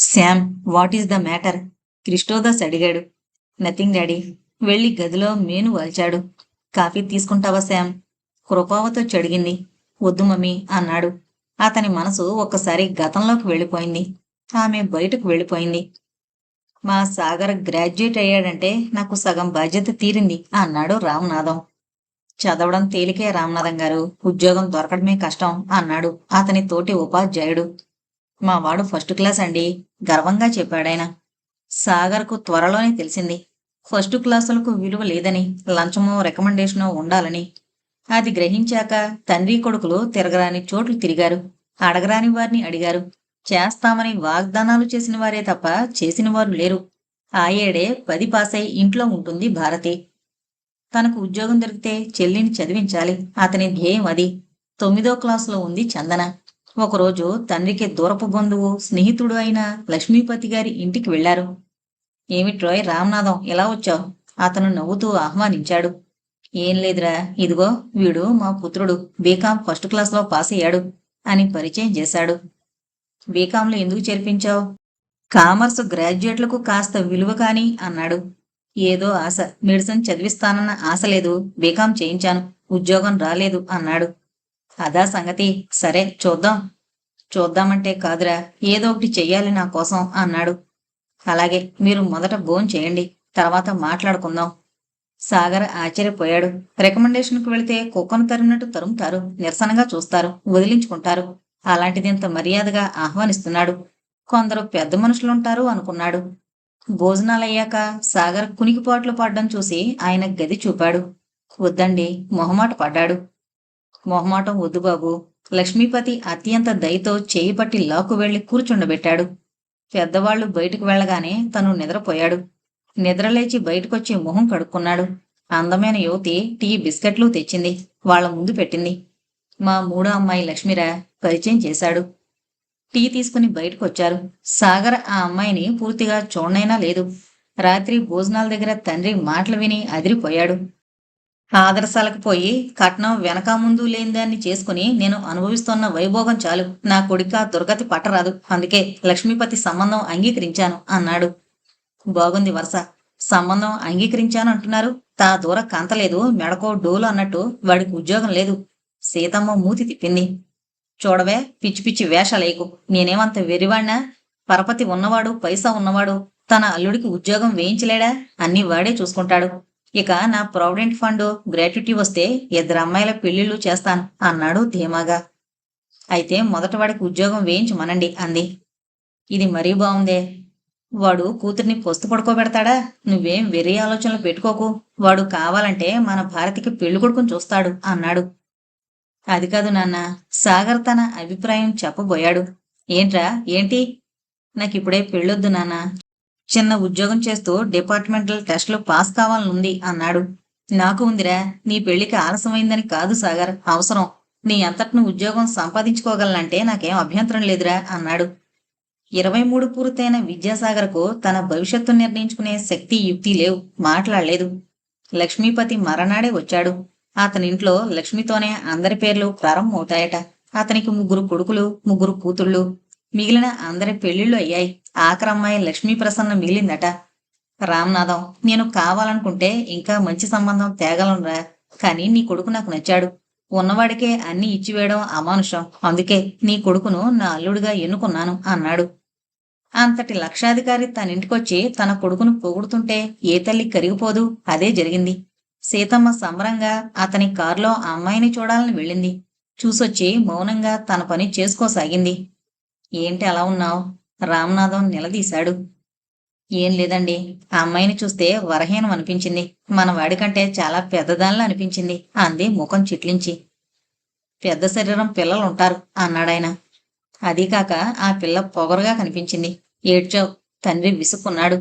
Sam, what is the matter? Christodas అడిగాడు. Nothing daddy. వెళ్ళి గదిలో మేను వాల్చాడు. కాఫీ తీసుకుంటావా శామ్? కృపావతొచ్చి అడిగింది. వద్దు మమ్మీ అన్నాడు. అతని మనసు ఒక్కసారి గతంలోకి వెళ్ళిపోయింది. ఆమె బయటకు వెళ్ళిపోయింది. మా సాగర్ గ్రాడ్యుయేట్ అయ్యాడంటే నాకు సగం బాధ్యత తీరింది అన్నాడు రామనాథం. చదవడం తేలికే రామనాథం గారు, ఉద్యోగం దొరకడమే కష్టం అన్నాడు అతని తోటి ఉపాధ్యాయుడు. మా వాడు ఫస్ట్ క్లాస్ అండి, గర్వంగా చెప్పాడాయన. సాగర్కు త్వరలోనే తెలిసింది ఫస్ట్ క్లాసులకు విలువ లేదని, లంచమో రికమెండేషనో ఉండాలని. అది గ్రహించాక తండ్రి కొడుకులు తిరగరాని చోట్లు తిరిగారు, అడగరాని వారిని అడిగారు. చేస్తామని వాగ్దానాలు చేసిన వారే తప్ప చేసిన వారు లేరు. ఆ ఏడే 10 పాసై ఇంట్లో ఉంటుంది భారతి. తనకు ఉద్యోగం దొరికితే చెల్లిని చదివించాలి, అతని ధ్యేయం అది. 9వ క్లాసులో ఉంది చందన. ఒకరోజు తండ్రికి దూరపు బంధువు, స్నేహితుడు అయిన లక్ష్మీపతి గారి ఇంటికి వెళ్లారు. ఏమిట్రోయ్ రామనాథం, ఇలా వచ్చావు? అతను నవ్వుతూ ఆహ్వానించాడు. ఏం లేదురా, ఇదిగో వీడు మా పుత్రుడు, బీకాం ఫస్ట్ క్లాస్లో పాస్ అయ్యాడు అని పరిచయం చేశాడు. బీకాంలో ఎందుకు చేర్పించావు? కామర్స్ గ్రాడ్యుయేట్లకు కాస్త విలువ కాని అన్నాడు. ఏదో ఆశ, మెడిసిన్ చదివిస్తానన్న ఆశ లేదు, బీకాం చేయించాను, ఉద్యోగం రాలేదు అన్నాడు. అదా సంగతి, సరే చూద్దాం. చూద్దామంటే కాదురా, ఏదో ఒకటి చెయ్యాలి నా కోసం అన్నాడు. అలాగే, మీరు మొదట భోంచేయండి, తర్వాత మాట్లాడుకుందాం. సాగర్ ఆశ్చర్యపోయాడు. రికమెండేషన్కు వెళితే కుక్కను తరిమినట్టు తరుముతారు, నిరసనగా చూస్తారు, వదిలించుకుంటారు. అలాంటిది ఇంత మర్యాదగా ఆహ్వానిస్తున్నాడు. కొందరు పెద్ద మనుషులుంటారు అనుకున్నాడు. భోజనాలయ్యాక సాగర్ కునికిపాట్లు పడ్డం చూసి ఆయన గది చూపాడు. వద్దండి, మొహమాట పడ్డాడు. మొహమాటం వద్దు బాబు. లక్ష్మీపతి అత్యంత దయతో చేయి పట్టి లాక్కు వెళ్లి కూర్చుండబెట్టాడు. పెద్దవాళ్లు బయటకు వెళ్లగానే తను నిద్రపోయాడు. నిద్రలేచి బయటకొచ్చి మొహం కడుక్కున్నాడు. అందమైన యువతి టీ బిస్కెట్లు తెచ్చింది, వాళ్ల ముందు పెట్టింది. మా మూడో అమ్మాయి లక్ష్మిరా, పరిచయం చేశాడు. టీ తీసుకుని బయటకొచ్చారు. సాగర్ ఆ అమ్మాయిని పూర్తిగా చూడనైనా లేదు. రాత్రి భోజనాల దగ్గర తండ్రి మాటలు విని అదిరిపోయాడు. ఆదర్శాలకు పోయి కట్నం వెనక ముందు లేని దాన్ని చేసుకుని నేను అనుభవిస్తున్న వైభోగం చాలు, నా కొడుక దుర్గతి పట్టరాదు, అందుకే లక్ష్మీపతి సంబంధం అంగీకరించాను అన్నాడు. బాగుంది వరుస. సంబంధం అంగీకరించాను అంటున్నారు, తా దూర కంతలేదు, మెడకో డోలు అన్నట్టు వాడికి ఉద్యోగం లేదు. సీతమ్మ మూతి తిప్పింది. చూడవే, పిచ్చి పిచ్చి వేషాలేకు, నేనేమంత వెర్రివాణ్ణా? పరపతి ఉన్నవాడు, పైసా ఉన్నవాడు తన అల్లుడికి ఉద్యోగం వేయించలేడా? అన్నీ వాడే చూసుకుంటాడు. ఇక నా ప్రావిడెంట్ ఫండ్ గ్రాట్యుటీ వస్తే 2 అమ్మాయిల పెళ్లిళ్ళు చేస్తాను అన్నాడు ధీమాగా. అయితే మొదట వాడికి ఉద్యోగం వేయించమనండి అంది. ఇది మరీ బావుందే. వాడు కూతుర్ని పొస్తు పడుకోబెడతాడా? నువ్వేం వెర్రి ఆలోచనలు పెట్టుకోకు, వాడు కావాలంటే మన భారతికి పెళ్లి కొడుకుని చూస్తాడు అన్నాడు. అది కాదు నాన్న, సాగర్ తన అభిప్రాయం చెప్పబోయాడు. ఏంట్రా, ఏంటి? నాకిప్పుడే పెళ్ళొద్దు నాన్న, చిన్న ఉద్యోగం చేస్తూ డిపార్ట్మెంటల్ టెస్టులు పాస్ కావాలనుంది అన్నాడు. నాకు ఉందిరా, నీ పెళ్లికి ఆలస్యమైందని కాదు సాగర్ అవసరం. నీ అంతటిను ఉద్యోగం సంపాదించుకోగలనంటే నాకేం అభ్యంతరం లేదురా అన్నాడు. 23 పూర్తయిన విద్యాసాగర్కు తన భవిష్యత్తు నిర్ణయించుకునే శక్తి యుక్తి లేవు, మాట్లాడలేదు. లక్ష్మీపతి మరనాడే వచ్చాడు. అతనింట్లో లక్ష్మితోనే అందరి పేర్లు ప్రారంభమవుతాయట. అతనికి 3 కొడుకులు, 3 కూతుళ్ళు. మిగిలిన అందరి పెళ్లిళ్ళు అయ్యాయి. ఆఖరమ్మాయి లక్ష్మీ ప్రసన్న మిగిలిందట. రామనాథం, నేను కావాలనుకుంటే ఇంకా మంచి సంబంధం తేగలనురా, కానీ నీ కొడుకు నాకు నచ్చాడు. ఉన్నవాడికే అన్ని ఇచ్చివేయడం అమానుషం, అందుకే నీ కొడుకును నా అల్లుడిగా ఎన్నుకున్నాను అన్నాడు. అంతటి లక్షాధికారి తనింటికొచ్చి తన కొడుకును పొగుడుతుంటే ఏ తల్లి కరిగిపోదు? అదే జరిగింది. సీతమ్మ సంబరంగా అతని కారులో ఆ అమ్మాయిని చూడాలని వెళ్ళింది. చూసొచ్చి మౌనంగా తన పని చేసుకోసాగింది. ఏంటి అలా ఉన్నావు? రామనాథం నిలదీశాడు. ఏం లేదండి, ఆ అమ్మాయిని చూస్తే వరహీనం అనిపించింది, మన వాడికంటే చాలా పెద్దదానిలా అనిపించింది అంది ముఖం చిట్లించి. పెద్ద శరీరం పిల్లలుంటారు అన్నాడాయన. అదీకాక ఆ పిల్ల పొగరుగా కనిపించింది. ఏడ్చావు, తండ్రి విసుక్కున్నాడు.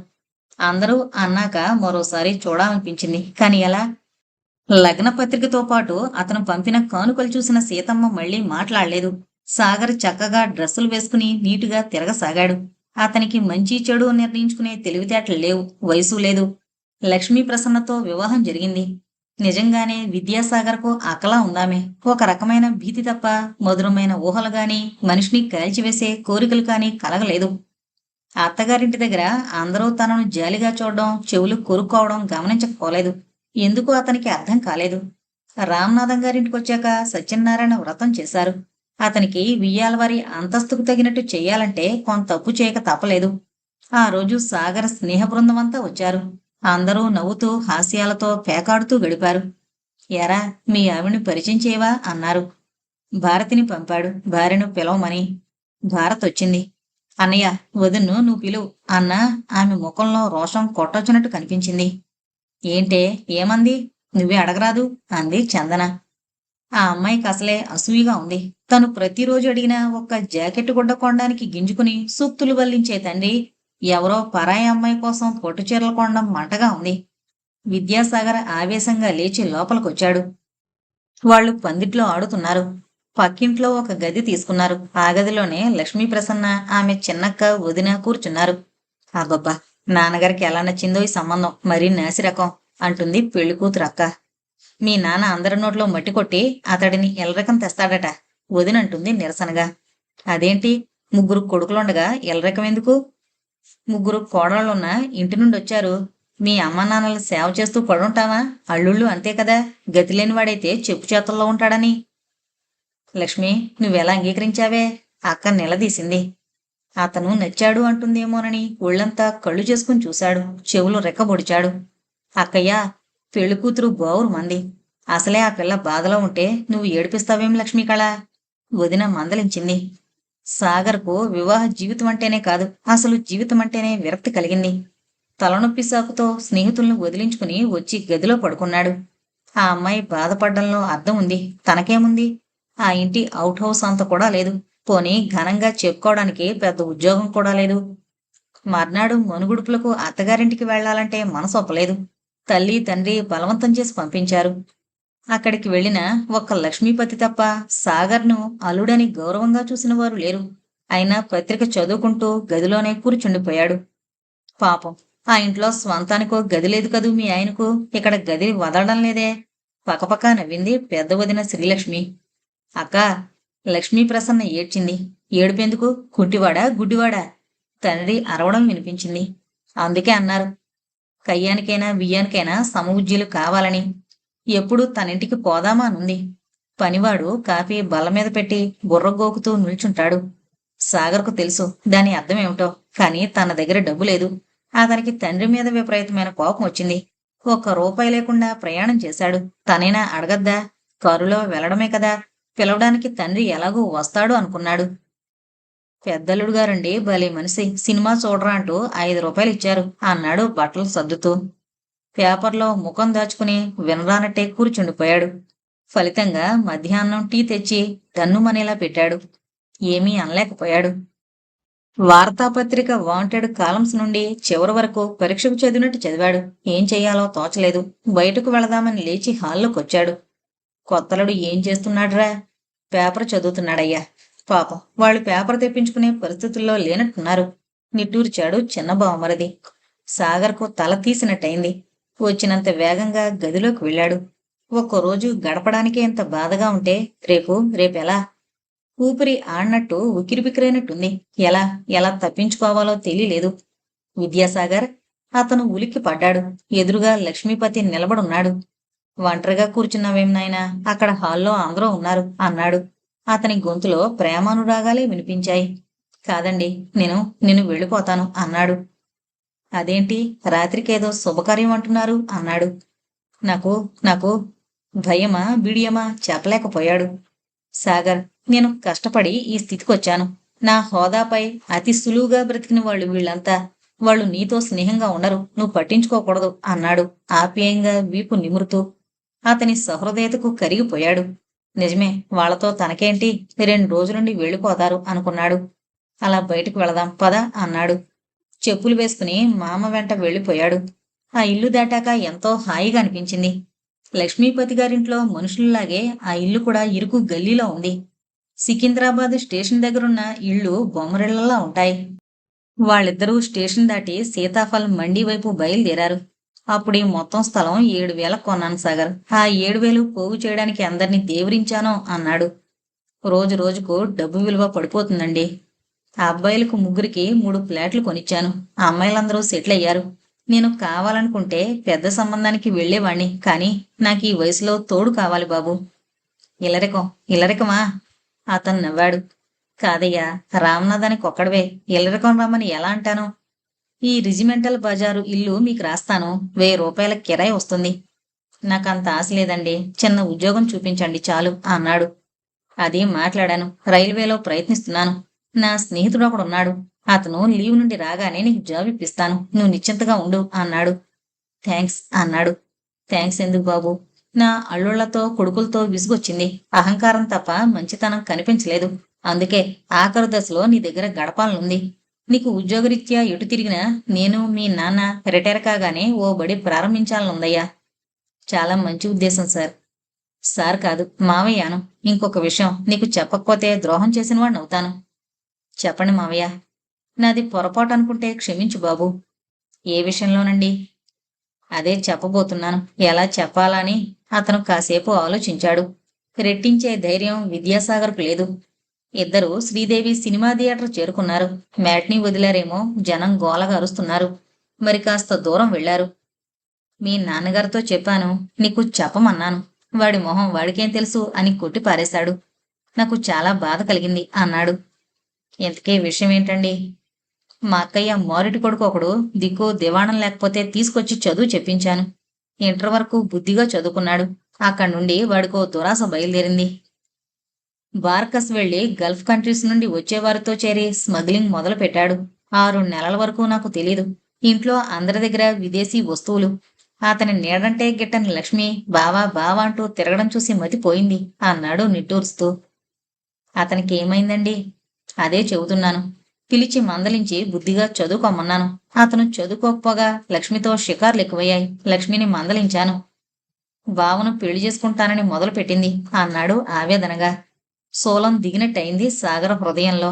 అందరూ అన్నాక మరోసారి చూడాలనిపించింది, కాని ఎలా? లగ్న పత్రికతో పాటు అతను పంపిన కానుకలు చూసిన సీతమ్మ మళ్లీ మాట్లాడలేదు. సాగర్ చక్కగా డ్రెస్సులు వేసుకుని నీటుగా తిరగసాగాడు. అతనికి మంచి చెడు నిర్ణయించుకునే తెలివితేటలు లేవు, వయసు లేదు. లక్ష్మీ ప్రసన్నతో వివాహం జరిగింది. నిజంగానే విద్యాసాగర్కు అకలా ఉందామే. ఒక రకమైన భీతి తప్ప మధురమైన ఊహలు గాని, మనిషిని కాల్చివేసే కోరికలు కాని కలగలేదు. అత్తగారింటి దగ్గర అందరూ తనను జాలిగా చూడడం, చెవులు కొరుక్కోవడం గమనించకపోలేదు. ఎందుకో అతనికి అర్థం కాలేదు. రామనాథం గారింటికొచ్చాక సత్యనారాయణ వ్రతం చేశారు. అతనికి వియ్యాలవారి అంతస్తుకు తగినట్టు చెయ్యాలంటే కొంత తప్పు చేయక తప్పలేదు. ఆ రోజు సాగర స్నేహ బృందమంతా వచ్చారు. అందరూ నవ్వుతూ హాస్యాలతో పేకాడుతూ గడిపారు. ఎరా, మీ ఆవిడ్ని పరిచయం చేయవా అన్నారు. భారతిని పంపాడు భార్యను పిలవమని. భారత్ వచ్చింది. అన్నయ్య, వదిన్ను నువ్వు పిలువు అన్న. ఆమె ముఖంలో రోషం కొట్టొచ్చినట్టు కనిపించింది. ఏంటే, ఏమంది? నువ్వే అడగరాదు అంది చందన. ఆ అమ్మాయికి అసలే అసూయగా ఉంది. తను ప్రతిరోజు అడిగినా ఒక్క జాకెట్ గుడ్డ కొనడానికి గింజుకుని సూక్తులు వల్లించే తండ్రి ఎవరో పరాయి అమ్మాయి కోసం పొట్టుచీరలు కొనడం మంటగా ఉంది. విద్యాసాగర్ ఆవేశంగా లేచి లోపలికొచ్చాడు. వాళ్ళు పందిట్లో ఆడుతున్నారు. పక్కింట్లో ఒక గది తీసుకున్నారు. ఆ గదిలోనే లక్ష్మీ ప్రసన్న, ఆమె చిన్నక్క, వదిన కూర్చున్నారు. అబ్బబ్బా, నాన్నగారికి ఎలా నచ్చిందో ఈ సంబంధం, మరీ నాసిరకం అంటుంది పెళ్లి కూతురు అక్క. మీ నాన్న అందరి నోట్లో మట్టి కొట్టి అతడిని ఎల్రకం తెస్తాడట, వదినంటుంది నిరసనగా. అదేంటి, ముగ్గురు కొడుకులుండగా ఎల్రకం ఎందుకు? ముగ్గురు కోడళ్ళున్న ఇంటి నుండి వచ్చారు. మీ అమ్మ నాన్నల సేవ చేస్తూ పడుంటావా? అల్లుళ్ళు అంతే కదా, గతిలేనివాడైతే చెప్పు చేతుల్లో ఉంటాడని. లక్ష్మి, నువ్వెలా అంగీకరించావే? అక్క నిలదీసింది. అతను నచ్చాడు అంటుందేమోనని ఒళ్ళంతా కళ్ళు చేసుకుని చూశాడు. చెవులు రెక్కబొడిచాడు. అక్కయ్య, పెళ్లి కూతురు బావురు మంది. అసలే ఆ పిల్ల బాధలో ఉంటే నువ్వు ఏడిపిస్తావేం లక్ష్మీకళ? వదిన మందలించింది. సాగర్కు వివాహ జీవితం అంటేనే కాదు, అసలు జీవితం అంటేనే విరక్తి కలిగింది. తలనొప్పి సాకుతో స్నేహితులను వదిలించుకుని వచ్చి గదిలో పడుకున్నాడు. ఆ అమ్మాయి బాధపడ్డంలో అర్థం ఉంది. తనకేముంది? ఆ ఇంటి అవుట్ హౌస్ అంత కూడా లేదు. పోనీ ఘనంగా చెప్పుకోవడానికి పెద్ద ఉద్యోగం కూడా లేదు. మర్నాడు మనుగుడుపులకు అత్తగారింటికి వెళ్లాలంటే మనసు ఒప్పలేదు. తల్లి తండ్రి బలవంతం చేసి పంపించారు. అక్కడికి వెళ్లిన ఒక్క లక్ష్మీపతి తప్ప సాగర్ను అల్లుడని గౌరవంగా చూసిన వారు లేరు. అయినా పత్రిక చదువుకుంటూ గదిలోనే కూర్చుండిపోయాడు. పాపం, ఆ ఇంట్లో స్వంతానికో గది లేదు కదూ మీ ఆయనకు. ఇక్కడ గది వదలడం లేదే. పకపక నవ్వింది పెద్ద వదిన శ్రీలక్ష్మి. అక్క, లక్ష్మీ ప్రసన్న ఏడ్చింది. ఏడుపెందుకు? కుంటివాడా గుడ్డివాడా? తండ్రి అరవడం వినిపించింది. అందుకే అన్నారు, కయ్యానికైనా బియ్యానికైనా సమవుజ్జీలు కావాలని. ఎప్పుడు తనింటికి పోదామా అనుంది. పనివాడు కాఫీ బల్ల మీద పెట్టి బుర్రగోకుతూ నిల్చుంటాడు. సాగర్కు తెలుసు దాని అర్థమేమిటో. కాని తన దగ్గర డబ్బు లేదు. అతనికి తండ్రి మీద విపరీతమైన కోపం వచ్చింది. ₹1 లేకుండా ప్రయాణం చేశాడు. తనైనా అడగద్దా? కారులో వెళ్లడమే కదా, పిలవడానికి తండ్రి ఎలాగూ వస్తాడు అనుకున్నాడు. పెద్దల్లుడు గారండి భలే మనిషి, సినిమా చూడరా అంటూ ₹5 ఇచ్చారు అన్నాడు బట్టలు సర్దుతూ. పేపర్లో ముఖం దాచుకుని వినరానట్టే కూర్చుండిపోయాడు. ఫలితంగా మధ్యాహ్నం టీ తెచ్చి దన్నుమనేలా పెట్టాడు. ఏమీ అనలేకపోయాడు. వార్తాపత్రిక వాంటెడ్ కాలమ్స్ నుండి చివరి వరకు పరీక్షకు చదివినట్టు చదివాడు. ఏం చెయ్యాలో తోచలేదు. బయటకు వెళదామని లేచి హాల్లోకొచ్చాడు. కొత్తలుడు ఏం చేస్తున్నాడ్రా? పేపర్ చదువుతున్నాడయ్యా. పాపం, వాళ్ళు పేపర్ తెప్పించుకునే పరిస్థితుల్లో లేనట్టున్నారు. నిట్టూర్చాడు చిన్న బావమరిది. సాగర్కు తల తీసినట్టయింది. వచ్చినంత వేగంగా గదిలోకి వెళ్ళాడు. ఒక్కరోజు గడపడానికే ఇంత బాధగా ఉంటే రేపెలా? ఊపిరి ఆడినట్టు ఉక్కిరిబిక్కిరైనట్టుంది. ఎలా ఎలా తప్పించుకోవాలో తెలియలేదు. విద్యాసాగర్, అతను ఉలిక్కి పడ్డాడు. ఎదురుగా లక్ష్మీపతి నిలబడున్నాడు. ఒంటరిగా కూర్చున్నావేం నాయనా, అక్కడ హాల్లో అందరూ ఉన్నారు అన్నాడు. అతని గొంతులో ప్రేమానురాగాలే వినిపించాయి. కాదండి, నేను వెళ్ళిపోతాను అన్నాడు. అదేంటి, రాత్రికేదో శుభకార్యం అంటున్నారు అన్నాడు. నాకు నాకు భయమా బిడియమా చెప్పలేకపోయాడు. సాగర్, నేను కష్టపడి ఈ స్థితికొచ్చాను. నా హోదాపై అతి సులువుగా బ్రతికిన వాళ్ళు వీళ్ళంతా. వాళ్ళు నీతో స్నేహంగా ఉండరు, నువ్వు పట్టించుకోకూడదు అన్నాడు ఆప్యాయంగా వీపు నిమురుతూ. అతని సహృదయతకు కరిగిపోయాడు. నిజమే, వాళ్లతో తనకేంటి, 2 రోజులుండి వెళ్ళిపోతారు అనుకున్నాడు. అలా బయటకు వెళదాం పద అన్నాడు. చెప్పులు వేసుకుని మామ వెంట వెళ్ళిపోయాడు. ఆ ఇల్లు దాటాక ఎంతో హాయిగా అనిపించింది. లక్ష్మీపతి గారింట్లో మనుషుల్లాగే ఆ ఇల్లు కూడా ఇరుకు గల్లీలో ఉంది. సికింద్రాబాద్ స్టేషన్ దగ్గరున్న ఇళ్ళు బొమ్మరిళ్లలా ఉంటాయి. వాళ్ళిద్దరూ స్టేషన్ దాటి సీతాఫలం మండీ వైపు బయలుదేరారు. అప్పుడు ఈ మొత్తం స్థలం 7,000 కొన్నాను సాగర్. ఆ 7,000 పోగు చేయడానికి అందరినీ దేవరించానో అన్నాడు. రోజు రోజుకు డబ్బు విలువ పడిపోతుందండి. ఆ అబ్బాయిలకు ముగ్గురికి 3 ఫ్లాట్లు కొనిచ్చాను. ఆ అమ్మాయిలందరూ సెటిల్ అయ్యారు. నేను కావాలనుకుంటే పెద్ద సంబంధానికి వెళ్ళేవాణ్ణి, కానీ నాకు ఈ వయసులో తోడు కావాలి బాబు. ఇల్లరికం. ఇల్లరికమా? అతను నవ్వాడు. కాదయ్యా, రామనాథానికి ఒక్కడవే ఇల్లరికం రమ్మని ఎలా అంటాను? ఈ రిజిమెంటల్ బజారు ఇల్లు మీకు రాస్తాను. 1000 రూపాయల కిరాయి వస్తుంది. నాకంత ఆశ లేదండి, చిన్న ఉద్యోగం చూపించండి చాలు అన్నాడు. అది మాట్లాడాను. రైల్వేలో ప్రయత్నిస్తున్నాను. నా స్నేహితుడు ఒకడున్నాడు. అతను లీవ్ నుండి రాగానే నీకు జాబ్ ఇప్పిస్తాను. నువ్వు నిశ్చింతగా ఉండు అన్నాడు. థ్యాంక్స్ అన్నాడు. థ్యాంక్స్ ఎందుకు బాబు? నా అల్లుళ్లతో కొడుకులతో విసుగొచ్చింది. అహంకారం తప్ప మంచితనం కనిపించలేదు. అందుకే ఆఖరు దశలో నీ దగ్గర గడపాలనుంది. నీకు ఉద్యోగరీత్యా ఎటు తిరిగినా నేను మీ నాన్న రిటైర్ కాగానే ఓ బడి ప్రారంభించాలనుందయ్యా. చాలా మంచి ఉద్దేశం సార్. సార్ కాదు, మావయ్యాను. ఇంకొక విషయం నీకు చెప్పకపోతే ద్రోహం చేసిన వాడిని అవుతాను. చెప్పండి మావయ్య. నాది పొరపాటు అనుకుంటే క్షమించు బాబు. ఏ విషయంలోనండి? అదే చెప్పబోతున్నాను. ఎలా చెప్పాలని అతను కాసేపు ఆలోచించాడు. రెట్టించే ధైర్యం విద్యాసాగర్కు లేదు. ఇద్దరూ శ్రీదేవి సినిమా థియేటర్ చేరుకున్నారు. మ్యాట్నీ వదిలారేమో, జనం గోలగా అరుస్తున్నారు. మరి కాస్త దూరం వెళ్లారు. మీ నాన్నగారితో చెప్పాను, నీకు చెప్పమన్నాను. వాడి మొహం వాడికేం తెలుసు అని కొట్టి పారేశాడు. నాకు చాలా బాధ కలిగింది అన్నాడు. ఇంతకీ విషయం ఏంటండి? మా అక్కయ్య మోరిటి కొడుకు ఒకడు దిక్కు దివాణం లేకపోతే తీసుకొచ్చి చదువు చెప్పించాను. ఇంటర్ వరకు బుద్ధిగా చదువుకున్నాడు. అక్కడి నుండి వాడికో దురాశ బయలుదేరింది. బార్కస్ వెళ్లి గల్ఫ్ కంట్రీస్ నుండి వచ్చేవారితో చేరి స్మగ్లింగ్ మొదలు పెట్టాడు. 6 నెలల వరకు నాకు తెలీదు. ఇంట్లో అందరి దగ్గర విదేశీ వస్తువులు. అతని నీడంటే గిట్టని లక్ష్మి బావా బావా అంటూ తిరగడం చూసి మతిపోయింది అన్నాడు నిట్టూర్స్తూ. అతనికి ఏమైందండి? అదే చెబుతున్నాను. పిలిచి మందలించి బుద్ధిగా చదువుకోమన్నాను. అతను చదువుకోకపోగా లక్ష్మితో షికార్లు ఎక్కువయ్యాయి. లక్ష్మిని మందలించాను. బావను పెళ్లి చేసుకుంటానని మొదలుపెట్టింది అన్నాడు ఆవేదనగా. శూలం దిగినట్టయింది సాగర హృదయంలో.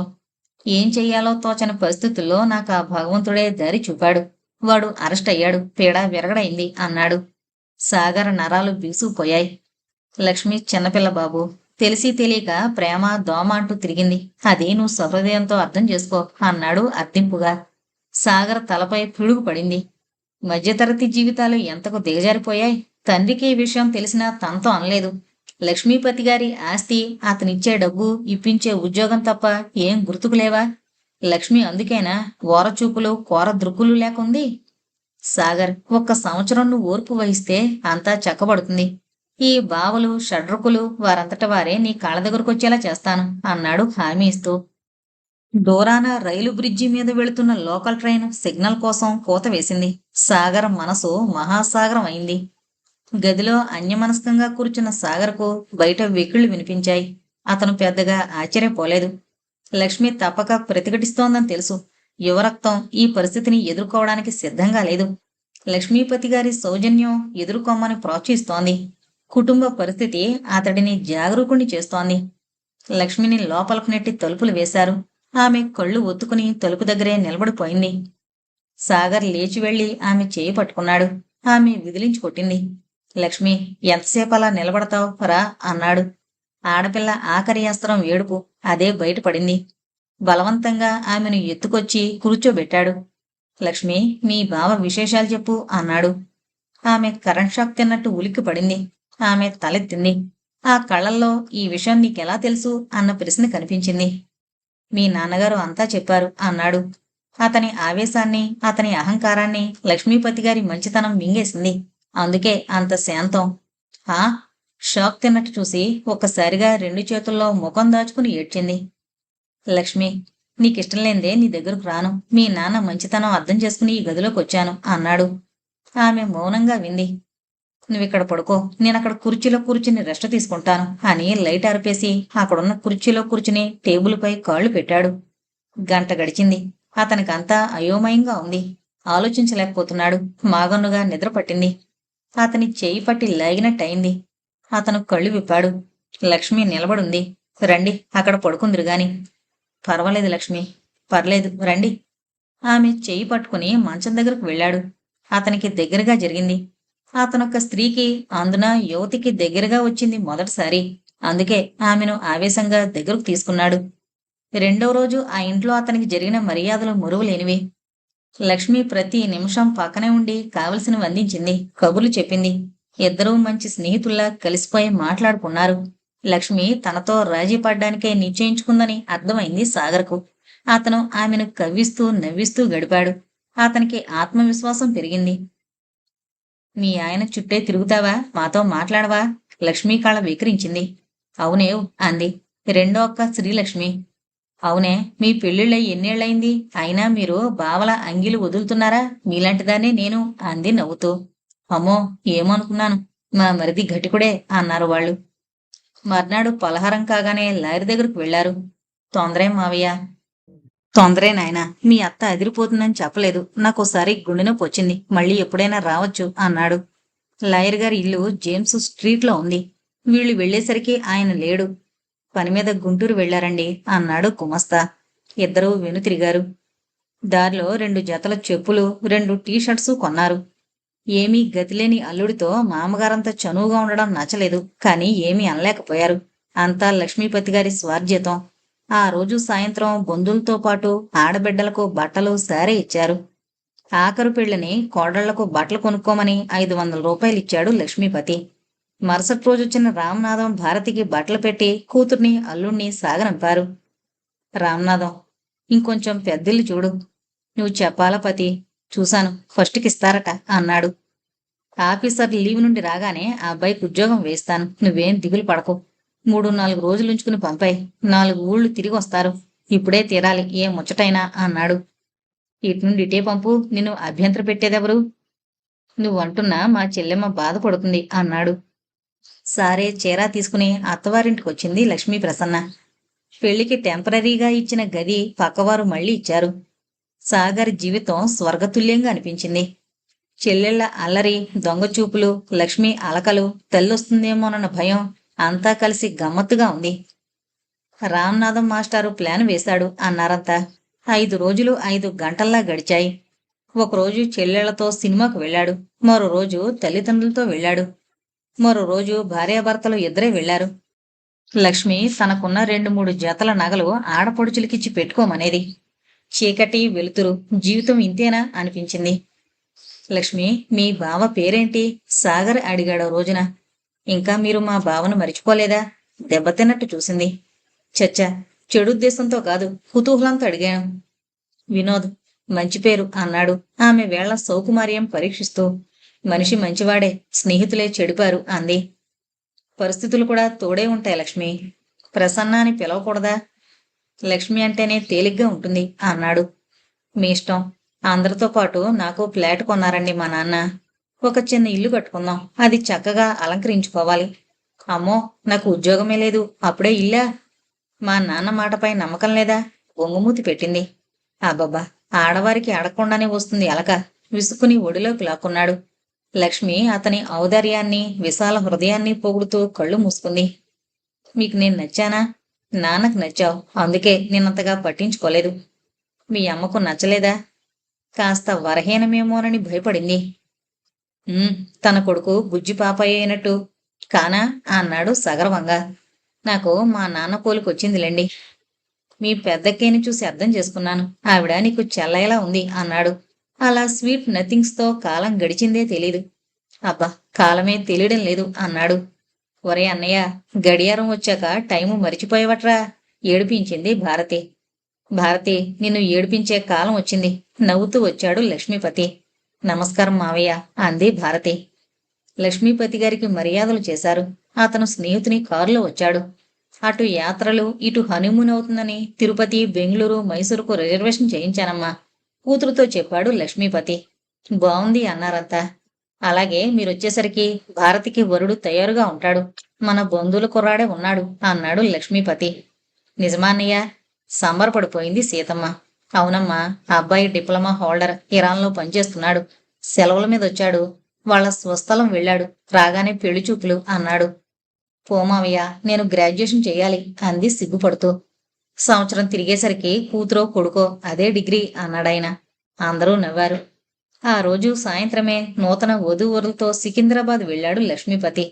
ఏం చెయ్యాలో తోచని పరిస్థితుల్లో నాకు ఆ భగవంతుడే దారి చూపాడు. వాడు అరెస్ట్ అయ్యాడు. పీడ విరగడైంది అన్నాడు. సాగర నరాలు బిగుసుకుపోయాయి. లక్ష్మి చిన్నపిల్ల బాబు. తెలిసి తెలియక ప్రేమ దోమ అంటూ తిరిగింది. అది నువ్వు సహృదయంతో అర్థం చేసుకో అన్నాడు అర్థింపుగా. సాగర్ తలపై పిడుగు పడింది. మధ్యతరగతి జీవితాలు ఎంతకు దిగజారిపోయాయి. తండ్రికి ఈ విషయం తెలిసినా తనతో అనలేదు. లక్ష్మీపతి గారి ఆస్తి, అతనిచ్చే డబ్బు, ఇప్పించే ఉద్యోగం తప్ప ఏం గుర్తుకులేవా? లక్ష్మి అందుకేనా ఓరచూపులు కోర దృక్కులు లేకుంది? సాగర్, 1 సంవత్సరం నువ్వు ఓర్పు వహిస్తే అంతా చక్కబడుతుంది. ఈ బావలు షడ్రుకులు వారంతట వారే నీ కాళ్ళ దగ్గరకొచ్చేలా చేస్తాను అన్నాడు హామీ ఇస్తూ. దూరాన రైలు బ్రిడ్జి మీద వెళుతున్న లోకల్ ట్రైన్ సిగ్నల్ కోసం కూత వేసింది. సాగర్ మనసు మహాసాగరం అయింది. గదిలో అన్యమనస్కంగా కూర్చున్న సాగర్కు బయట వెకిళ్లు వినిపించాయి. అతను పెద్దగా ఆశ్చర్యపోలేదు. లక్ష్మి తప్పక ప్రతిఘటిస్తోందని తెలుసు. యువరక్తం ఈ పరిస్థితిని ఎదుర్కోవడానికి సిద్ధంగా లేదు. లక్ష్మీపతి గారి సౌజన్యం ఎదుర్కోమని ప్రోత్సహిస్తోంది. కుటుంబ పరిస్థితి అతడిని జాగరూకుణ్ణి చేస్తోంది. లక్ష్మిని లోపలకు నెట్టి తలుపులు వేశారు. ఆమె కళ్ళు ఒత్తుకుని తలుపు దగ్గరే నిలబడిపోయింది. సాగర్ లేచి వెళ్లి ఆమె చేయి పట్టుకున్నాడు. ఆమె విదిలించి కొట్టింది. లక్ష్మి, ఎంతసేపు అలా నిలబడతావు రా అన్నాడు. ఆడపిల్ల ఆఖరి అస్త్రం ఏడుపు. అదే బయటపడింది. బలవంతంగా ఆమెను ఎత్తుకొచ్చి కూర్చోబెట్టాడు. లక్ష్మి, మీ బావ విశేషాలు చెప్పు అన్నాడు. ఆమె కరెంట్ షాక్ తిన్నట్టు ఉలిక్కి పడింది. ఆమె తలెత్తింది. ఆ కళ్ళల్లో ఈ విషయం నీకెలా తెలుసు అన్న ప్రశ్న కనిపించింది. మీ నాన్నగారు అంతా చెప్పారు అన్నాడు. అతని ఆవేశాన్ని, అతని అహంకారాన్ని లక్ష్మీపతి గారి మంచితనం మింగేసింది. అందుకే అంత శాంతం. ఆ షాక్ తిన్నట్టు చూసి ఒక్కసారిగా 2 చేతుల్లో ముఖం దాచుకుని ఏడ్చింది. లక్ష్మి, నీకిష్టం లేందే నీ దగ్గరకు రాను. మీ నాన్న మంచితనం అర్థం చేసుకుని ఈ గదిలోకి వచ్చాను అన్నాడు. ఆమె మౌనంగా వింది. నువ్విక్కడ పడుకో, నేనక్కడ కుర్చీలో కూర్చుని రెస్ట్ తీసుకుంటాను అని లైట్ ఆర్పేసి అక్కడున్న కుర్చీలో కూర్చుని టేబుల్పై కాళ్లు పెట్టాడు. గంట గడిచింది. అతనికంతా అయోమయంగా ఉంది. ఆలోచించలేకపోతున్నాడు. మాగన్నుగా నిద్ర పట్టింది. అతని చేయి పట్టి లాగినట్టయింది. అతను కళ్ళు విప్పాడు. లక్ష్మి నిలబడుంది. రండి, అక్కడ పడుకుందిరుగాని. పర్వాలేదు లక్ష్మి, పర్లేదు రండి. ఆమె చేయి పట్టుకుని మంచం దగ్గరకు వెళ్ళాడు. అతనికి దగ్గరగా జరిగింది. అతనొక్క స్త్రీకి, అందున యువతికి దగ్గరగా వచ్చింది మొదటిసారి. అందుకే ఆమెను ఆవేశంగా దగ్గరకు తీసుకున్నాడు. రెండో రోజు ఆ ఇంట్లో అతనికి జరిగిన మర్యాదలు మురుగులేనివి. లక్ష్మి ప్రతి నిమిషం పక్కనే ఉండి కావలసినవి అందించింది, కబుర్లు చెప్పింది. ఇద్దరూ మంచి స్నేహితుల్లా కలిసిపోయి మాట్లాడుకున్నారు. లక్ష్మి తనతో రాజీ పడ్డానికే నిశ్చయించుకుందని అర్థమైంది సాగర్కు. అతను ఆమెను కవ్విస్తూ నవ్విస్తూ గడిపాడు. అతనికి ఆత్మవిశ్వాసం పెరిగింది. మీ ఆయన చుట్టే తిరుగుతావా, మాతో మాట్లాడవా? లక్ష్మి కళ వికరించింది. అవునేవ్ అంది రెండో అక్క శ్రీలక్ష్మి. అవునే, మీ పెళ్ళిళ్ళై ఎన్నేళ్లయింది? అయినా మీరు బావల అంగిలు వదులుతున్నారా? మీలాంటిదాన్నే నేను అంది నవ్వుతూ. అమ్మో, ఏమనుకున్నాను, మా మరిది ఘటికుడే అన్నారు వాళ్ళు. మర్నాడు పలహారం కాగానే లారీ దగ్గరకు వెళ్లారు. తొందరేం మావయ్య? తొందరే నాయనా, మీ అత్త అదిరిపోతుందని చెప్పలేదు. నాకోసారి గుండె నొప్పి వచ్చింది, మళ్ళీ ఎప్పుడైనా రావచ్చు అన్నాడు. లాయర్ గారి ఇల్లు జేమ్స్ స్ట్రీట్లో ఉంది. వీళ్ళు వెళ్లేసరికి ఆయన లేడు. పని మీద గుంటూరు వెళ్లారండి అన్నాడు గుమస్తా. ఇద్దరూ వెనుతిరిగారు. దారిలో 2 జతల చెప్పులు, 2 టీషర్ట్సు కొన్నారు. ఏమీ గతిలేని అల్లుడితో మామగారంత చనువుగా ఉండడం నచ్చలేదు, కానీ ఏమీ అనలేకపోయారు. అంతా లక్ష్మీపతి గారి స్వార్జితం. ఆ రోజు సాయంత్రం బంధువులతో పాటు ఆడబిడ్డలకు బట్టలు సారే ఇచ్చారు. ఆఖరు పెళ్లిని కోడళ్లకు బట్టలు కొనుక్కోమని 500 రూపాయలిచ్చాడు లక్ష్మీపతి. మరుసటి రోజొచ్చిన రామనాథం భారతికి బట్టలు పెట్టి కూతుర్ని అల్లుణ్ణి సాగనంపారు. రామనాథం, ఇంకొంచెం పెద్దిల్లు చూడు. నువ్వు చెప్పాలా పతి? చూశాను, ఫస్ట్కిస్తారట అన్నాడు. ఆఫీసర్ లీవ్ నుండి రాగానే ఆ అబ్బాయికి ఉద్యోగం వేస్తాను, నువ్వేం దిగులు పడకు. 3-4 రోజులుంచుకుని పంపాయి, 4 ఊళ్ళు తిరిగి వస్తారు. ఇప్పుడే తీరాలి ఏ ముచ్చటైనా అన్నాడు. ఇటు నుండి ఇటే పంపు, నిన్ను అభ్యంతర పెట్టేదెవరు? నువ్వంటున్నా మా చెల్లెమ్మ బాధపడుతుంది అన్నాడు. సారే చీరా తీసుకుని అత్తవారింటికొచ్చింది లక్ష్మీ ప్రసన్న. పెళ్లికి టెంపరరీగా ఇచ్చిన గది పక్కవారు మళ్లీ ఇచ్చారు. సాగర్ జీవితం స్వర్గతుల్యంగా అనిపించింది. చెల్లెళ్ల అల్లరి, దొంగచూపులు, లక్ష్మి అలకలు, తల్లొస్తుందేమోనన్న భయం అంతా కలిసి గమ్మత్తుగా ఉంది. రామ్నాథం మాస్టారు ప్లాన్ వేశాడు అన్నారంతా. 5 రోజులు 5 గంటల్లా గడిచాయి. ఒకరోజు చెల్లెళ్లతో సినిమాకు వెళ్ళాడు. మరో రోజు తల్లిదండ్రులతో వెళ్ళాడు. మరో రోజు భార్యాభర్తలు ఇద్దరే వెళ్లారు. లక్ష్మి తనకున్న 2-3 జతల నగలు ఆడపడుచులకిచ్చి పెట్టుకోమనేది. చీకటి వెలుతురు, జీవితం ఇంతేనా అనిపించింది. లక్ష్మి, మీ బావ పేరేంటి? సాగర్ అడిగాడో రోజున. ఇంకా మీరు మా బావను మరిచిపోలేదా? దెబ్బతిన్నట్టు చూసింది. చచ్చా, చెడుద్దేశంతో కాదు, కుతూహలంతో అడిగాను. వినోద్. మంచి పేరు అన్నాడు ఆమె వేళ్ల సౌకుమార్యం పరీక్షిస్తూ. మనిషి మంచివాడే, స్నేహితులే చెడిపారు అంది. పరిస్థితులు కూడా తోడే ఉంటాయి లక్ష్మి. ప్రసన్న అని పిలవకూడదా? లక్ష్మి అంటేనే తేలిగ్గా ఉంటుంది అన్నాడు. మీ ఇష్టం. అందరితో పాటు నాకు ఫ్లాట్ కొన్నారండి మా నాన్న. ఒక చిన్న ఇల్లు కట్టుకుందాం, అది చక్కగా అలంకరించుకోవాలి. అమ్మో, నాకు ఉద్యోగమే లేదు, అప్పుడే ఇల్లా? మా నాన్న మాటపై నమ్మకం లేదా? ఒంగుమూతి పెట్టింది. అబ్బబ్బా, ఆడవారికి అడగకుండానే వస్తుంది అలక. విసుక్కుని ఒడిలోకి లాక్కున్నాడు. లక్ష్మి అతని ఔదార్యాన్ని, విశాల హృదయాన్ని పొగుడుతూ కళ్ళు మూసుకుంది. మీకు నేను నచ్చానా? నాన్నకు నచ్చావు, అందుకే నేనంతగా పట్టించుకోలేదు. మీ అమ్మకు నచ్చలేదా? కాస్త వరహీనమేమోనని భయపడింది. తన కొడుకు బుజ్జి పాపయ్యేనట్టు కానా అన్నాడు సగర్వంగా. నాకు మా నాన్న పోలికొచ్చిందిలేండి. మీ పెద్దక్కేని చూసి అర్థం చేసుకున్నాను. ఆవిడ నీకు చెల్లయ్యలా ఉంది అన్నాడు. అలా స్వీట్ నథింగ్స్తో కాలం గడిచిందే తెలీదు. అబ్బా, కాలమే తెలియడం లేదు అన్నాడు. ఒరే అన్నయ్య, గడియారం వచ్చాక టైము మరిచిపోయేవట్రా ఏడిపించింది భారతి. భారతి, నిన్ను ఏడిపించే కాలం వచ్చింది నవ్వుతూ వచ్చాడు లక్ష్మీపతి. నమస్కారం మావయ్య అంది భారతి. లక్ష్మీపతి గారికి మర్యాదలు చేశారు. అతను స్నేహితుని కారులో వచ్చాడు. అటు యాత్రలు, ఇటు హనీమూన్ అవుతుందని తిరుపతి, బెంగళూరు, మైసూరుకు రిజర్వేషన్ చేయించానమ్మా కూతురుతో చెప్పాడు లక్ష్మీపతి. బావుంది అన్నారంతా. అలాగే మీరొచ్చేసరికి భారతికి వరుడు తయారుగా ఉంటాడు. మన బంధువుల కుర్రాడే ఉన్నాడు అన్నాడు లక్ష్మీపతి. నిజమాన్నయ్య? సంబరపడిపోయింది సీతమ్మ. అవునమ్మా, అబ్బాయి డిప్లొమా హోల్డర్, ఇరాన్లో పనిచేస్తున్నాడు. సెలవుల మీద వచ్చాడు. వాళ్ళ స్వస్థలం వెళ్ళాడు. రాగానే పెళ్లి చూపులు అన్నాడు. పోమావయ్య, నేను గ్రాడ్యుయేషన్ చెయ్యాలి అంది సిగ్గుపడుతూ. సంవత్సరం తిరిగేసరికి కూతురో కొడుకో అదే డిగ్రీ అన్నాడాయన. అందరూ నవ్వారు. ఆ రోజు సాయంత్రమే నూతన వధూవరులతో సికింద్రాబాద్ వెళ్ళాడు లక్ష్మీపతి.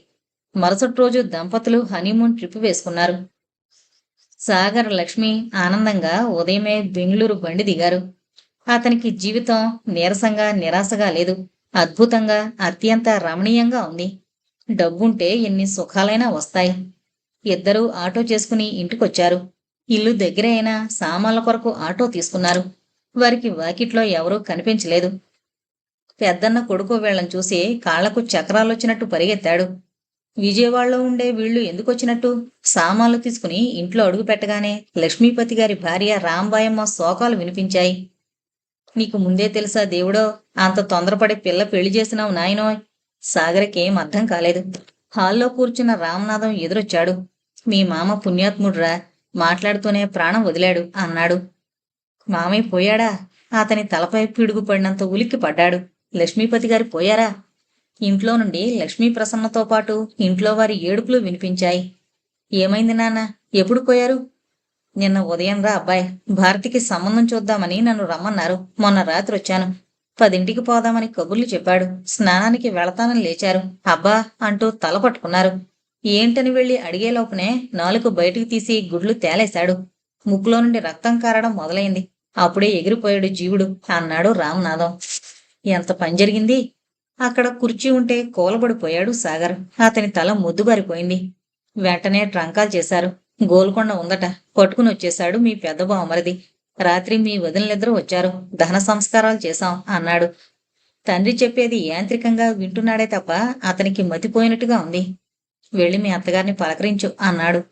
మరుసటి రోజు దంపతులు హనీమూన్ ట్రిప్ వేసుకున్నారు. సాగర్, లక్ష్మి ఆనందంగా ఉదయమే బెంగళూరు బండి దిగారు. అతనికి జీవితం నీరసంగా నిరాశగా లేదు. అద్భుతంగా, అత్యంత రమణీయంగా ఉంది. డబ్బుంటే ఎన్ని సుఖాలైనా వస్తాయి. ఇద్దరూ ఆటో చేసుకుని ఇంటికొచ్చారు. ఇల్లు దగ్గరే అయినా సామాన్ల కొరకు ఆటో తీసుకున్నారు. వారికి వాకిట్లో ఎవరూ కనిపించలేదు. పెద్దన్న కొడుకు వీళ్ళని చూసి కాళ్లకు చక్రాలొచ్చినట్టు పరిగెత్తాడు. విజయవాడలో ఉండే వీళ్ళు ఎందుకొచ్చినట్టు? సామాన్లు తీసుకుని ఇంట్లో అడుగు పెట్టగానే లక్ష్మీపతి గారి భార్య రాంబాయమ్మ శోకాలు వినిపించాయి. నీకు ముందే తెలుసా దేవుడో, అంత తొందరపడి పిల్ల పెళ్లి చేసినావు నాయనోయ్. సాగరకేం అర్థం కాలేదు. హాల్లో కూర్చున్న రామనాథం ఎదురొచ్చాడు. మీ మామ పుణ్యాత్ముడ్రా, మాట్లాడుతూనే ప్రాణం వదిలాడు అన్నాడు. మామయ్య పోయాడా? అతని తలపై పిడుగు పడినంత ఉలిక్కి పడ్డాడు. లక్ష్మీపతి గారు పోయారా? ఇంట్లో నుండి లక్ష్మీ ప్రసన్నతో పాటు ఇంట్లో వారి ఏడుపులు వినిపించాయి. ఏమైంది నాన్న? ఎప్పుడు పోయారు? నిన్న ఉదయం రా అబ్బాయి, భారతికి సంబంధం చూద్దామని నన్ను రమ్మన్నారు. మొన్న రాత్రి వచ్చాను. 10ంటికి పోదామని కబుర్లు చెప్పాడు. స్నానానికి వెళతానని లేచారు. అబ్బా అంటూ తల పట్టుకున్నారు. ఏంటని వెళ్లి అడిగేలోపునే నాలుక బయటకు తీసి గుడ్లు తేలేశాడు. ముక్కులో నుండి రక్తం కారడం మొదలైంది. అప్పుడే ఎగిరిపోయాడు జీవుడు అన్నాడు రామనాథం. ఎంత పని జరిగింది? అక్కడ కుర్చీ ఉంటే కూలబడిపోయాడు సాగర్. అతని తల ముద్దుబారిపోయింది. వెంటనే ట్రంకాలు చేశారు. గోల్కొండ ఉందట, పట్టుకుని వచ్చేశాడు మీ పెద్ద బావమరిది. రాత్రి మీ వదినలిద్దరూ వచ్చారు. దహన సంస్కారాలు చేశాం అన్నాడు. తండ్రి చెప్పేది యాంత్రికంగా వింటున్నాడే తప్ప అతనికి మతిపోయినట్టుగా ఉంది. వెళ్ళి మీ అత్తగారిని పలకరించు అన్నాడు.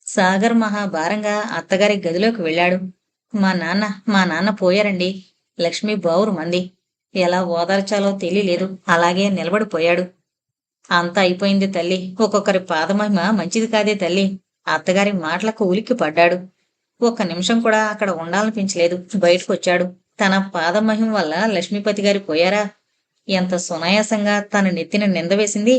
సాగర్ మహాభారంగా అత్తగారి గదిలోకి వెళ్ళాడు. మా నాన్న పోయారండి. లక్ష్మి బావురు మంది. ఎలా ఓదార్చాలో తెలియలేదు. అలాగే నిలబడిపోయాడు. అంతా అయిపోయింది తల్లి. ఒక్కొక్కరి పాదమహిమ మంచిది కాదే తల్లి. అత్తగారి మాటలకు ఉలిక్కి పడ్డాడు. ఒక్క నిమిషం కూడా అక్కడ ఉండాలనిపించలేదు. బయటకొచ్చాడు. తన పాదమహిమ వల్ల లక్ష్మీపతి గారి పోయారా? ఎంత సునాయాసంగా తన నెత్తిన నింద వేసింది.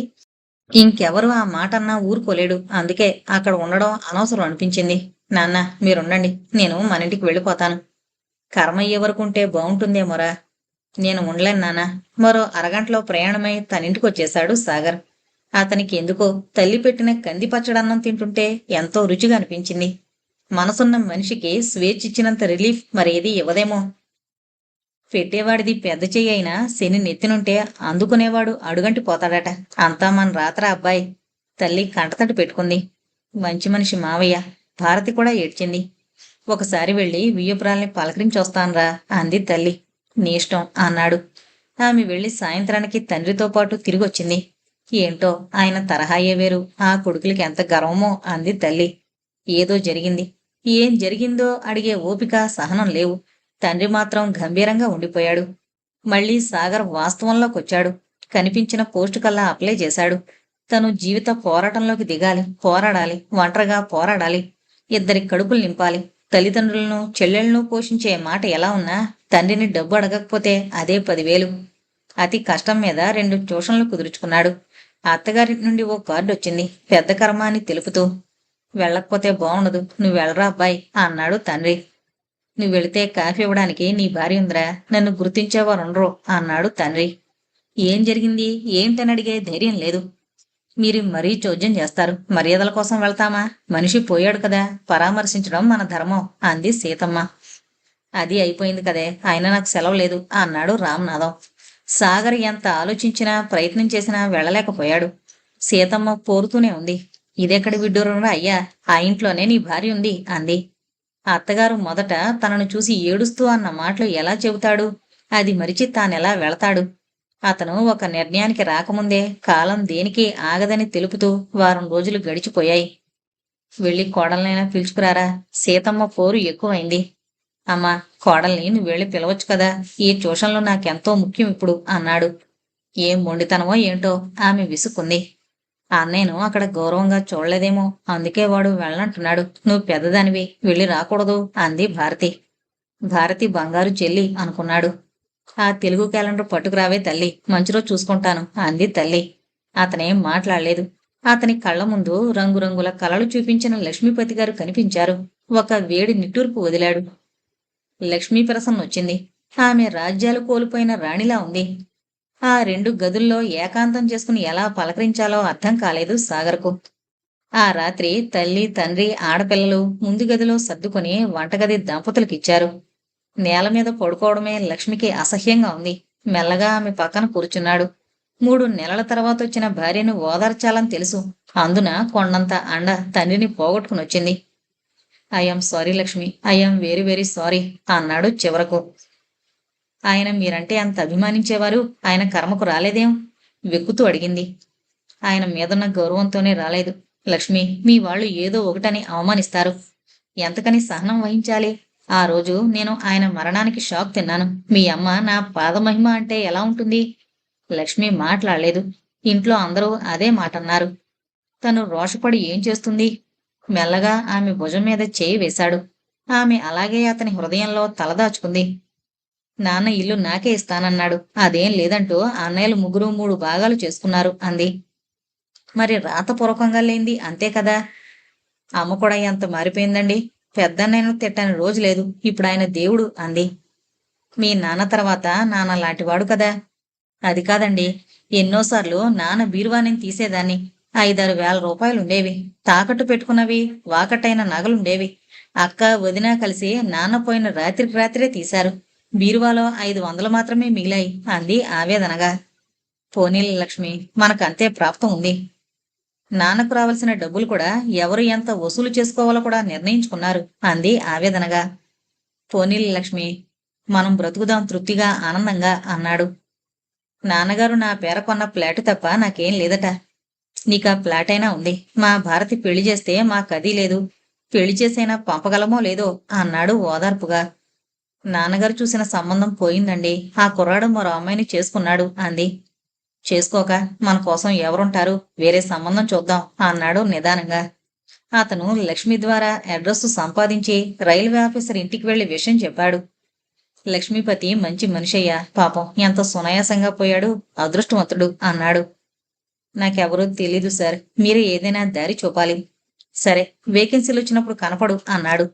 ఇంకెవరు ఆ మాటన్నా ఊరుకోలేడు. అందుకే అక్కడ ఉండడం అనవసరం అనిపించింది. నాన్న మీరుండండి, నేను మన ఇంటికి వెళ్ళిపోతాను. కర్మ అయ్యే వరకుంటే బావుంటుందేమోరా. నేను ఉండలేను నాన్న. మరో అరగంటలో ప్రయాణమై తనింటికొచ్చేశాడు సాగర్. అతనికి ఎందుకో తల్లి పెట్టిన కంది పచ్చడన్నం తింటుంటే ఎంతో రుచిగా అనిపించింది. మనసున్న మనిషికి స్వేచ్ఛిచ్చినంత రిలీఫ్ మరేదీ ఇవ్వదేమో. పెట్టేవాడిది పెద్ద చెయ్యి అయినా శని నెత్తినుంటే అందుకునేవాడు అడుగంటి పోతాడట. అంతా మన రాతరా అబ్బాయి. తల్లి కంటతడి పెట్టుకుంది. మంచి మనిషి మావయ్య. భారతి కూడా ఏడ్చింది. ఒకసారి వెళ్ళి వియ్యపురాల్ని పలకరించొస్తాన్రా అంది తల్లి. నీ ఇష్టం అన్నాడు. ఆమె వెళ్లి సాయంత్రానికి తండ్రితో పాటు తిరిగొచ్చింది. ఏంటో ఆయన తరహాయే వేరు. ఆ కొడుకులకి ఎంత గర్వమో అంది తల్లి. ఏదో జరిగింది. ఏం జరిగిందో అడిగే ఓపిక, సహనం లేవు. తండ్రి మాత్రం గంభీరంగా ఉండిపోయాడు. మళ్లీ సాగర్ వాస్తవంలోకొచ్చాడు. కనిపించిన పోస్టు కల్లా అప్లై చేశాడు. తను జీవిత పోరాటంలోకి దిగాలి, పోరాడాలి, ఒంటరిగా పోరాడాలి. ఇద్దరి కడుపులు నింపాలి. తల్లిదండ్రులను, చెల్లెళ్లను పోషించే మాట ఎలా ఉన్నా తండ్రిని డబ్బు అడగకపోతే అదే 10,000. అతి కష్టం మీద 2 ట్యూషన్లు కుదుర్చుకున్నాడు. అత్తగారి నుండి ఓ కార్డు వచ్చింది, పెద్ద కర్మ అని తెలుపుతూ. వెళ్ళకపోతే బావుండదు, నువ్వు వెళ్ళరా అబ్బాయి అన్నాడు తండ్రి. నువ్వు వెళితే కాఫీ ఇవ్వడానికి నీ భార్య ఉందిరా, నన్ను గుర్తించేవారుండ్రు అన్నాడు తండ్రి. ఏం జరిగింది ఏంటని అడిగే ధైర్యం లేదు. మీరు మరీ చోద్యం చేస్తారు. మర్యాదల కోసం వెళ్తామా? మనిషి పోయాడు కదా, పరామర్శించడం మన ధర్మం అంది సీతమ్మ. అది అయిపోయింది కదే, ఆయన నాకు సెలవు లేదు అన్నాడు రామనాథం. సాగర్ ఎంత ఆలోచించినా ప్రయత్నం చేసినా వెళ్ళలేకపోయాడు. సీతమ్మ పోరుతూనే ఉంది. ఇదెక్కడి విడ్డూరంరా అయ్యా, ఆ ఇంట్లోనే నీ భార్య ఉంది అంది. అత్తగారు మొదట తనను చూసి ఏడుస్తూ అన్న మాటలు ఎలా చెబుతాడు? అది మరిచి తానెలా వెళతాడు? అతను ఒక నిర్ణయానికి రాకముందే కాలం దేనికి ఆగదని తెలుపుతూ వారం రోజులు గడిచిపోయాయి. వెళ్ళి కోడల్నైనా పిలుచుకురారా, సీతమ్మ పోరు ఎక్కువైంది. అమ్మా, కోడల్ని నువ్వు వెళ్ళి పిలవచ్చు కదా, ఈ ట్యూషన్లో నాకెంతో ముఖ్యం ఇప్పుడు అన్నాడు. ఏం మొండితనమో ఏంటో ఆమె విసుక్కుంది. అన్నయ్యను అక్కడ గౌరవంగా చూడలేదేమో, అందుకే వాడు వెళ్ళనంటున్నాడు. నువ్వు పెద్దదానివి, వెళ్ళి రాకూడదు అంది భారతి. భారతి బంగారు చెల్లి అనుకున్నాడు. ఆ తెలుగు క్యాలెండర్ పట్టుకురావే తల్లి, మంచిరోజు చూసుకుంటాను అంది తల్లి. అతనేం మాట్లాడలేదు. అతని కళ్ల ముందు రంగురంగుల కలలు చూపించిన లక్ష్మీపతి గారు కనిపించారు. ఒక వేడి నిట్టూర్పు వదిలాడు. లక్ష్మీ ప్రసన్న వచ్చింది. ఆమె రాజ్యాలు కోల్పోయిన రాణిలా ఉంది. ఆ 2 గదుల్లో ఏకాంతం చేసుకుని ఎలా పలకరించాలో అర్థం కాలేదు సాగర్కు. ఆ రాత్రి తల్లి, తండ్రి, ఆడపిల్లలు ముందు గదిలో సర్దుకొని వంటగది దంపతులకిచ్చారు. నేల మీద పడుకోవడమే లక్ష్మికి అసహ్యంగా ఉంది. మెల్లగా ఆమె పక్కన కూర్చున్నాడు. 3 నెలల తర్వాతొచ్చిన భార్యను ఓదార్చాలని తెలుసు. అందున కొండంత అండ తండ్రిని పోగొట్టుకునొచ్చింది. I'm sorry Lakshmi, I'm very very sorry అన్నాడు చివరకు. ఆయన మీరంటే అంత అభిమానించేవారు, ఆయన కర్మకు రాలేదేం? వెక్కుతూ అడిగింది. ఆయన మీదున్న గౌరవంతోనే రాలేదు. లక్ష్మి, మీ వాళ్ళు ఏదో ఒకటని అవమానిస్తారు. ఎంతకని సహనం వహించాలి? ఆ రోజు నేను ఆయన మరణానికి షాక్ తిన్నాను. మీ అమ్మ నా పాదమహిమ అంటే ఎలా ఉంటుంది? లక్ష్మి మాట్లాడలేదు. ఇంట్లో అందరూ అదే మాటన్నారు. తను రోషపడి ఏం చేస్తుంది? మెల్లగా ఆమె భుజం మీద చేయి వేశాడు. ఆమె అలాగే అతని హృదయంలో తలదాచుకుంది. నాన్న ఇల్లు నాకే ఇస్తానన్నాడు. అదేం లేదంటూ అన్నయ్యలు ముగ్గురు 3 భాగాలు చేసుకున్నారు అంది. మరి రాతపూర్వకంగా లేంది అంతే కదా. అమ్మ కూడా ఎంత మారిపోయిందండి. పెద్దన్నయ్యను తిట్టని రోజు లేదు. ఇప్పుడు ఆయన దేవుడు అంది. మీ నాన్న తర్వాత నాన్న లాంటివాడు కదా. అది కాదండి. ఎన్నోసార్లు నాన్న బీరువాని తీసేదాన్ని. 5-6 వేల రూపాయలుండేవి. తాకట్టు పెట్టుకున్నవి, వాకట్టైన నగలుండేవి. అక్క, వదిన కలిసి నాన్న పోయిన రాత్రికి రాత్రే తీశారు. బీరువాలో 500 మాత్రమే మిగిలాయి అంది ఆవేదనగా. పోనీలే లక్ష్మి, మనకంతే ప్రాప్తం ఉంది. నాన్నకు రావాల్సిన డబ్బులు కూడా ఎవరు ఎంత వసూలు చేసుకోవాలో కూడా నిర్ణయించుకున్నారు అంది ఆవేదనగా. పోనీలే లక్ష్మి, మనం బ్రతుకుదాం తృప్తిగా, ఆనందంగా అన్నాడు. నాన్నగారు నా పేర కొన్న ఫ్లాటు తప్ప నాకేం లేదట. నీకా ఫ్లాట్ అయినా ఉంది. మా భారతి పెళ్లి చేస్తే మాకదీ లేదు. పెళ్లి చేసైనా పంపగలమో లేదో అన్నాడు ఓదార్పుగా. నాన్నగారు చూసిన సంబంధం పోయిందండి. ఆ కుర్రాడు మరో అమ్మాయిని చేసుకున్నాడు అంది. చేసుకోక మన కోసం ఎవరుంటారు? వేరే సంబంధం చూద్దాం అన్నాడు నిదానంగా. అతను లక్ష్మి ద్వారా అడ్రస్సు సంపాదించి రైల్వే ఆఫీసర్ ఇంటికి వెళ్లి విషయం చెప్పాడు. లక్ష్మీపతి మంచి మనిషయ్యా, పాపం ఎంత సునాయాసంగా పోయాడు, అదృష్టవంతుడు అన్నాడు. నాకెవరూ తెలీదు సార్, మీరు ఏదైనా దారి చూపాలి. సరే, వేకెన్సీలు వచ్చినప్పుడు కనపడు అన్నాడు.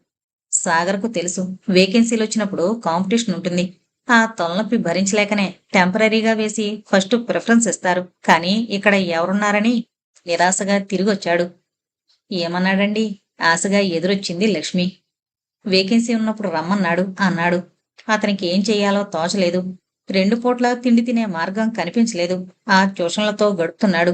సాగర్కు తెలుసు, వేకెన్సీలు వచ్చినప్పుడు కాంపిటీషన్ ఉంటుంది. ఆ తలనొప్పి భరించలేకనే టెంపరీగా వేసి ఫస్ట్ ప్రిఫరెన్స్ ఇస్తారు. కానీ ఇక్కడ ఎవరున్నారని నిరాశగా తిరిగొచ్చాడు. ఏమన్నాడండి? ఆశగా ఎదురొచ్చింది లక్ష్మి. వేకెన్సీ ఉన్నప్పుడు రమ్మన్నాడు అన్నాడు. అతనికి ఏం చెయ్యాలో తోచలేదు. 2 పూట్ల తిండి తినే మార్గం కనిపించలేదు. ఆ ట్యూషన్లతో గడుపుతున్నాడు.